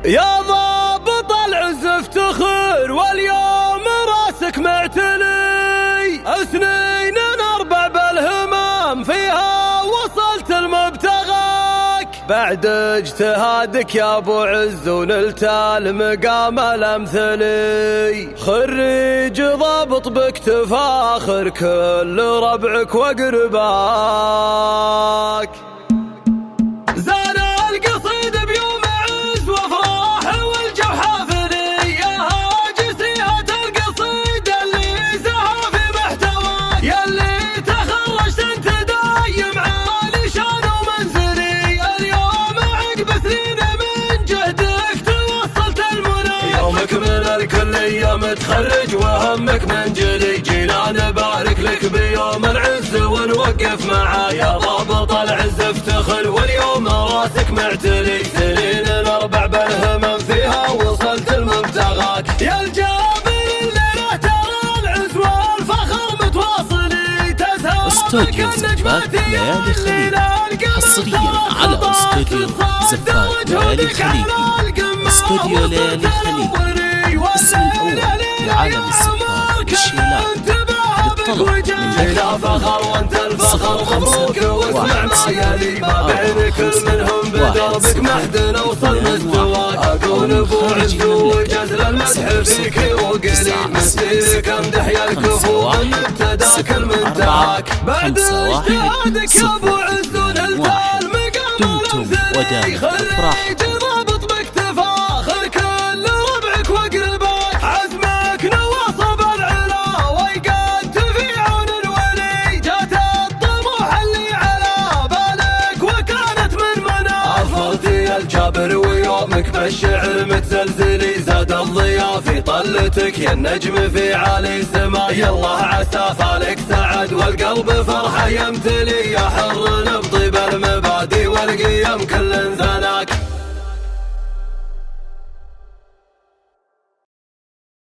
يا ضابط العز افتخر واليوم راسك معتلي، سنين نربع بالهمام فيها وصلت المبتغاك، بعد اجتهادك يا ابو عز ونلت المقام الامثلي، خريج ضابط بك تفاخر كل ربعك واقرباك. زان القصيد بيوم عز وافراح والجو حافلي، يا هاجسيهة القصيد اللي زها في محتواك، ياللي تخرجت انت دايم عالي شان ومنزلي، اليوم عقب سنين من جهدك توصلت المنى، يومك من الكلية متخرج وهمك منجلي، جينا نبارك لك بيوم العز ونوقف معاه، يا ضابط العز افتخر واليوم راسك معتلي، سنين الاربع بالهمم فيها وصلت المبتغاك، يا الجابر اللي له ترى العز والفخر متواصلي، تزهرك النجمات يا الليل حصريا على استوديو زفاف ليالي الخليج. استوديو ليالي الخليج اسم الأول لعالم الزفاف والشيلات، للطلب من فخر وانت الفخر مبروك واسمع ما يلي، ما بين كل منهم بدربك محدن اوصل مستواك، اقول ابو عز وجزل المدح فيك وقلي، مسيرك امدح يا الكفو من ابتداك المنتهاك، بعد اجتهادك يا ابو عز ونلت المقام الامثلي، خريج ضابط بك تفاخر كل ربعك واقرباك، عزمك نواصب العلا ويقدت في عون الولي، جات الطموح اللي على بالك وكانت من منى، أظهرتي الجابر ويومك بالشعر متزلزلي، زاد الضياء في طلتك يا النجم في عالي سما، يالله عسى فالك سعد والقلب فرحة يمتلي، يا حر نبضي بالمبادئ والقيم كل زاد